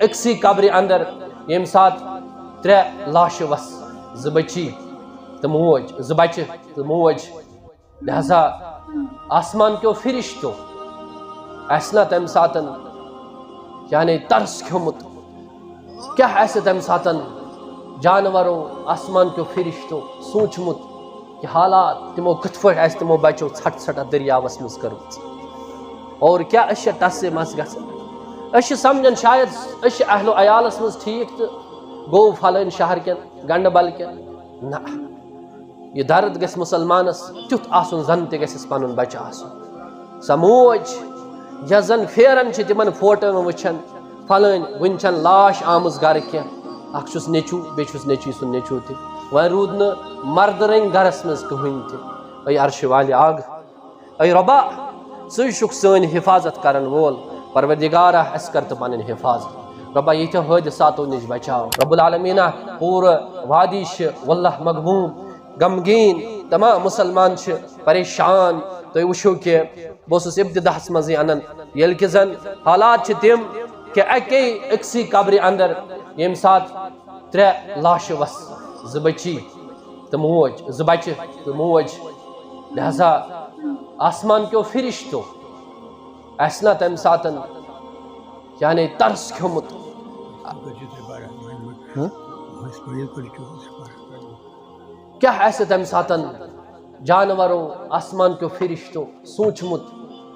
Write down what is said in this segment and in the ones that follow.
اکسی قبر اندر یم سات ترے لاش وس ز بچی تو موج ز بچہ تو موج لہذا آسمان کیو فرشتو ایسنا تم ساتن یعنی ترس کھومت کیا ایسے تم ساتن جانوروں آسمان کیو فرشتو سوچمت کہ حالات تمو کت پٲٹھۍ آسہِ تمو بچو ژھٹ ژھٹا دریاوس منٛز کٔرمٕژ اور کیا أسۍ چھِ ٹسہِ منٛز گژھان أسۍ چھِ سمجھان شاید أسۍ چھِ اہل و عیالس منٛز ٹھیٖک تہٕ گوٚو پھلٲنۍ شہر کٮ۪ن گنڈٕ بل کٮ۪ن نہ یہ درد گژھِ مُسلمانس تیُتھ آسُن زن تہِ گژھٮ۪س پنُن بچہ آسُن سۄ موج یۄس زن پھیران چھِ تِمن فوٹون وٕچھان پھلٲنۍ وٕنہِ چھنہٕ لاش آمٕژ گرٕ کینٛہہ اکھ چھُس نیٚچوٗ بیٚیہِ چھُس نیٚچوٗ سُنٛد نیٚچوٗ تہِ وۄنۍ روٗد نہٕ مردٕ رٔنٛگۍ گرس منٛز کٕہٕنۍ تہِ اے عرشِ والہِ آگ اے رۄبا ژٕے چھُکھ سٲنۍ حفاظت کرن وول پروردگارا اَسہِ کر تہٕ پنٕنۍ حفاظت رۄبا ییٖتیو حٲدثاتو نِش بچاو رب العالمیٖنہ پوٗرٕ وادی چھِ واللہ مغموم غمگیٖن تمام مُسلمان چھِ پریشان تُہۍ وٕچھِو کہِ بہٕ اوسُس ابتداہس منٛزٕے انان ییٚلہِ کہِ زن حالات چھِ تِم کہ اکی أکسی قبرِ اندر یم سات ترے لاش وس ز بچی تو موج ز بچہ تو موج لہذا آسمان کیو فرشتو ایسنا تم ساتن یعنی ترس کھومت کیا ایسے تم ساتن جانوروں آسمان کیو فرشتو سوچمت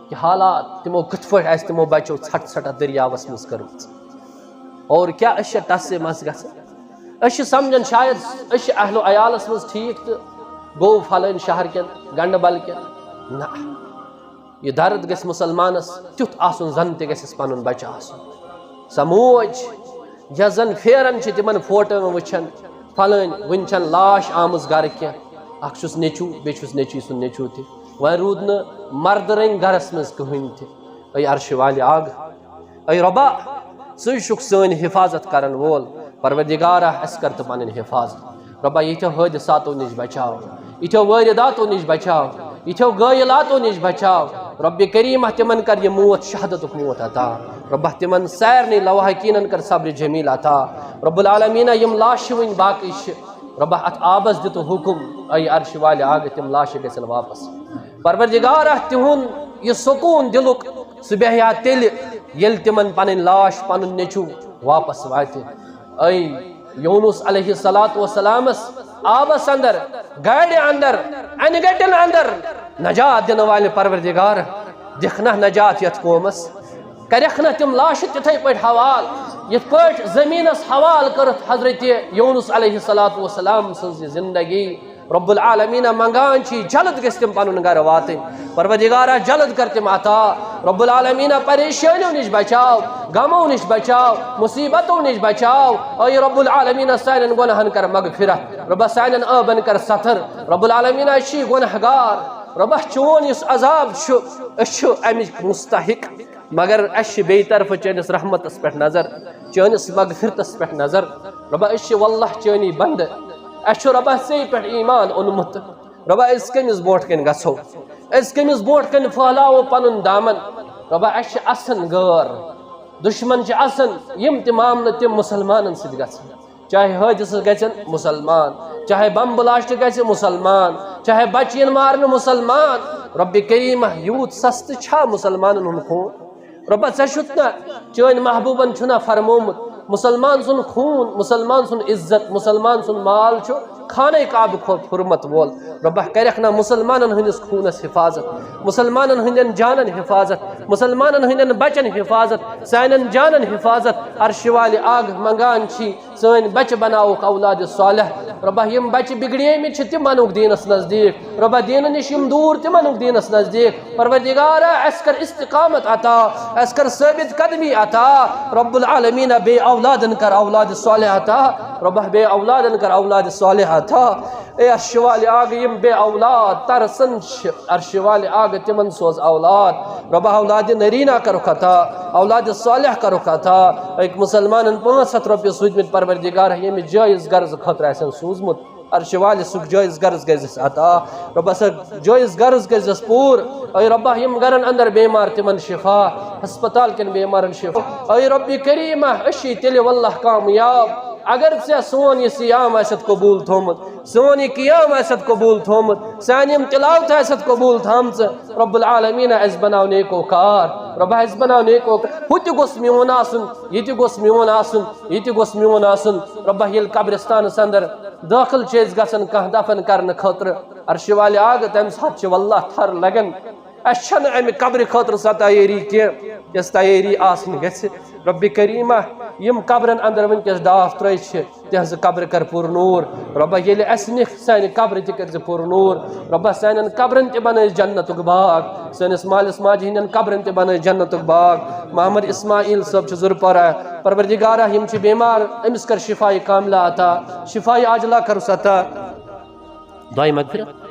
کہ حالات تمو کت پٲٹھۍ آسہِ تمو بچو ژھٹ ژھٹا دریاوس منٛز کٔرمٕژ اور کیا أسۍ چھِ ٹسہِ منٛز گژھان أسۍ چھِ سمجھان شاید أسۍ چھِ اہل و عیالس منٛز ٹھیٖک تہٕ گوٚو پھلٲنۍ شہر کٮ۪ن گنڈٕ بل کٮ۪ن نہ یہ درد گژھِ مُسلمانس تیُتھ آسُن زن تہِ گژھٮ۪س پنُن بچہ آسُن سۄ موج یۄس زن پھیران چھِ تِمن فوٹون وٕچھان پھلٲنۍ وٕنہِ چھنہٕ لاش آمٕژ گرٕ کینٛہہ اکھ چھُس نیٚچوٗ بیٚیہِ چھُس نیٚچوٗ سُنٛد نیٚچوٗ تہِ وۄنۍ روٗد نہٕ مردٕ رٔنٛگۍ گرس منٛز کٕہٕنۍ تہِ اے عرشِ والہِ آگ اے رۄبا ژٕے چھُکھ سٲنۍ حفاظت کرن وول پروردگارا اَسہِ کر تہٕ پنٕنۍ حفاظت رۄبا ییٖتیو حٲدثاتو نِش بچاو ییٖتیو وٲرِداتو نِش بچاو ییٖتیو غٲیلاتو نِش بچاو رۄبِ کریٖمہ تِمن کر یہِ موت شہادتُک موت عطا رۄبہ تِمن سارنٕے لواحقیٖنن کر صبرِ جمیٖل عطا رب العالمیٖنہ یِم لاشہِ وٕنۍ باقٕے چھِ رۄبہ اتھ آبس دِتہٕ حُکم اے عرشِ والہِ آگہٕ تِم لاشہِ گژھن واپس پروردگارا تِہُنٛد یہِ سکوٗن دِلُک سُہ بیٚہہِ ہا تیٚلہِ ییٚلہِ تِمن پنٕنۍ لاش پنُن نیٚچوٗ واپس واتہِ اے یونس علیہ الصلاۃ والسلامس آبس اندر گاڑِ اندر انہِ گٹٮ۪ن اندر نجات دِنہٕ والہِ پروردگار دِکھ نا نجات یتھ قومس کرکھ نا تِم لاشہِ تِتھے پٲٹھۍ حوال یِتھ پٲٹھۍ زٔمیٖنس حوال کٔرٕکھ حضرتِ یونس علیہ الصلاۃ والسلام سٕنٛز یہِ زندگی رب العالمیٖنہ منگان چھِ جلد گژھِ تِم پنُن گرٕ واتٕنۍ پروردگارا جلد کر تِم عطا رب العالمیٖنہ پریشٲنیو نِش بچاو غمو نِش بچاو مصیبتو نِش بچاو اے رب العالمیٖنہ سانٮ۪ن گۄنہن کر مغفرت رۄبہ سانٮ۪ن ٲبن کر ستر رب العالمیٖنہ أسۍ چھِ گۄنہہ گار رۄبہ چون یُس عذاب چھُ أسۍ چھِ امِکۍ مستحق مگر اَسہِ چھِ بیٚیہِ طرفہٕ چٲنِس رحمتس پٮ۪ٹھ نظر چٲنِس مغفرتس پٮ۪ٹھ نظر رۄبہ أسۍ چھِ واللہ چٲنی بنٛدٕ اَسہِ چھُ رۄبہ ژےٚ پٮ۪ٹھ ایٖمان اوٚنمُت رۄبہ أسۍ کٔمِس برونٛٹھ کَنہِ گژھو أسۍ کٔمِس برونٛٹھ کَنہِ پھٔہلاوو پنُن دامن رۄبہ اَسہِ چھِ اسان غٲر دُشمن چھِ اسان یِم تہِ معاملہٕ تِم مُسلمانن سۭتۍ گژھن چاہے حٲدثہٕ گژھن مُسلمان چاہے بم بلاسٹ گژھِ مُسلمان چاہے بچہِ یِن مارنہٕ مُسلمان ربِ کریٖمہ یوٗت سستہٕ چھا مُسلمانن ہُنٛد خوٗن رۄبہ ژےٚ چھُتھ نا چٲنۍ محبوٗبن چھُنا فرمومُت مُسلمان سُنٛد خوٗن مُسلمان سُنٛد عزت مُسلمان سُنٛد مال چھُ خانہ کعبہ کھۄتہٕ حُرمت وول رۄبہ کرکھ نا مُسلمانن ہٕنٛدِس خوٗنس حفاظت مُسلمانن ہٕنٛدٮ۪ن جانن حفاظت مُسلمانن ہٕنٛدٮ۪ن بچن حفاظت سانٮ۪ن جانن حفاظت عرشِ والہِ آگ منگان چھی سٲنۍ بچہِ بناوُکھ اولادِ صالح رۄبہ یِم بچہِ بگڑیمٕتۍ چھِ تِم انوکھ دیٖنس نزدیٖک رۄبہ دیٖنہٕ نِش یِم دوٗر تِم انوکھ دیٖنس نزدیٖک پروردگارا اَسہِ کر استقامت عطا اَسہِ کر ثٲبت قدمی عطا رب العالمیٖنہ بیٚیہِ اولادن کر اولادِ صالح عطا رۄبہ بیٚیہِ اولادن کر اولادِ صالح عطا اے عرشِ والہِ آگہٕ یِم بے اولاد ترسان چھِ عرشِ والہِ آگہٕ تِمن سوز اولاد رۄبہ اولادِ نریٖنا کرُکھ عطا اولادِ صالح کرُکھ عطا أکۍ مُسلمانن 500 رۄپیہِ سوٗزمٕتۍ پروردگارا ییٚمِس جٲیز غرضہٕ خٲطرٕ آسن سوٗزمُت عرش والے سک جائز غرض گزس عطا ربا سا جائز غرض گزس پور اے ربا یم گرن اندر بیمار تمن شفا ہسپتال کن بیمارن شفا اے ربی کریمہ اشی تیل واللہ کامیاب اگر ژے سون یہ سیام آست قبول تھومت سون یہ قیام آست قبول تھومت سان یم تلاوت آست قبول تھامت رب العالمین اس بناو نیکو کار رب اس بناو نیکو ہوت گوس میون آسن یہ گوس میون آسن یہ گوس میون آسن رب یل قبرستان اندر داخل چیز گژھن کانٛہہ دفن کرنے خاطر عرش والے آگ تمہ سات واللہ تھر لگن اس چھن امہ قبر خاطر سا تیاری کی یس تیاری آسن گژھِ رب کریمہ یم قبرن اندر ونکس ڈاف ترٲے چھ تہذ قبر کر پور نور رب ییٚلہِ اسہِ نِکھ سانہِ قبر تہِ کٔرۍ زِ پور نور رب سانٮ۪ن قبرن تہِ بنٲیِس جنتُک باغ سٲنِس مٲلِس ماجہِ ہٕنٛدٮ۪ن قبرن تہِ بنٲیِس جنتُک باغ محمد اسماعیل صٲب چھُ ضروٗرپورہ پروردگارہ یم چھِ بیمار أمِس کر شفاء کاملہ عطا شفاء عاجلہ کرُس عطا دعائے مغفرت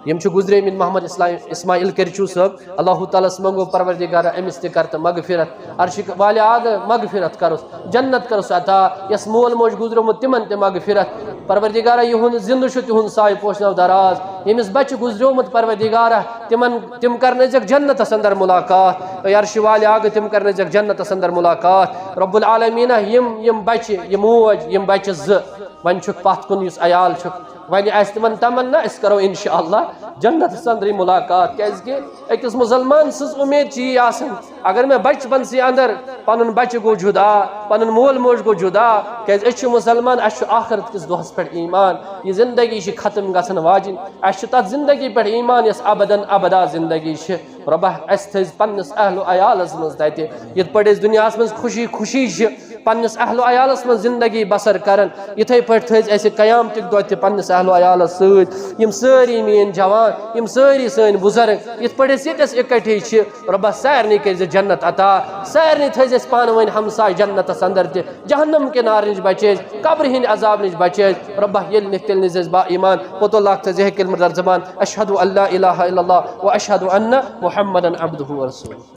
یم چھِ گزریمٕتۍ محمد اسماعیل کرچو صٲب اللہ تعالیٰ منگو پروردگارہ أمِس تہِ کر تہٕ مغفرت عرش والے آگ مغفرت کرُس جنت کرُس عطا یس مول موج گزریومُت تمن تہِ مغفرت پروردگارہ یہُنٛد زندٕ چھُ تِہُنٛد سایہِ پوشنو دراز ییٚمِس بچہِ گزریومُت پروردگارہ تم کرنٲیزیکھ جنتس اندر ملاقات اے عرش والے آگ تم کرنٲیزیکھ جنتس اندر ملاقات رب العالمینہ یم بچہِ یم موج یم بچہِ زٕ وۄنۍ چھُکھ پتھ کُن یُس عیال چھُکھ وۄنۍ آسہِ تمن تمنا أسۍ کرو انشاءاللہ جنتس اندر ملاقات کیازکہِ أکِس مسلمان سٕنٛز اُمید چھِ یی آسان اگر مےٚ بچپنسٕے اندر پنُن بچہِ گوٚو جُدا پنُن مول موج گوٚو جُدا کیازِ أسۍ چھِ مسلمان اسہِ چھُ آخرت کِس دۄہس پٮ۪ٹھ ایمان یہِ زندگی چھِ ختم گژھن واجِنۍ اسہِ چھُ تتھ زندگی پٮ۪ٹھ ایمان یۄس ابدن ابدا زندگی چھِ رۄبا اسہِ تھٲیزِ پننِس اہل و عیالس منٛز تتہِ یِتھ پٲٹھۍ أسۍ دُنیاہس منٛز خوشی خوشی چھِ پننِس اہل و عیالس منٛز زندگی بسر کران یِتھے پٲٹھۍ تھٲیزِ اسہِ قیامتٕکۍ دۄہ تہِ پننِس اہل و عیالس سۭتۍ یم سٲری میٲنۍ جوان یم سٲری سٲنۍ بُزرگ یِتھ پٲٹھۍ أسۍ ییٚتٮ۪س اِکٹھے چھِ رۄبا سارنٕے کٔرزِ جنت عطا سارنٕے تھٲیزِ اسہِ پانہٕ ؤنۍ ہمساے جنتس اندر تہِ جہنم کے نار نِش بچٲیزِ قبرِ ہٕنٛدِ عذاب نِش بچٲیزِ رۄبا ییٚلہِ نِکھ تیٚلہِ نِزِ أسۍ با ایمان پوٚتُل لاگ تھٲیزِ ہے کلمہ در زبان اشہدُ اللہ الہ الا اللہ و اشہدُ انہ محمدن عبدہ ورسولہ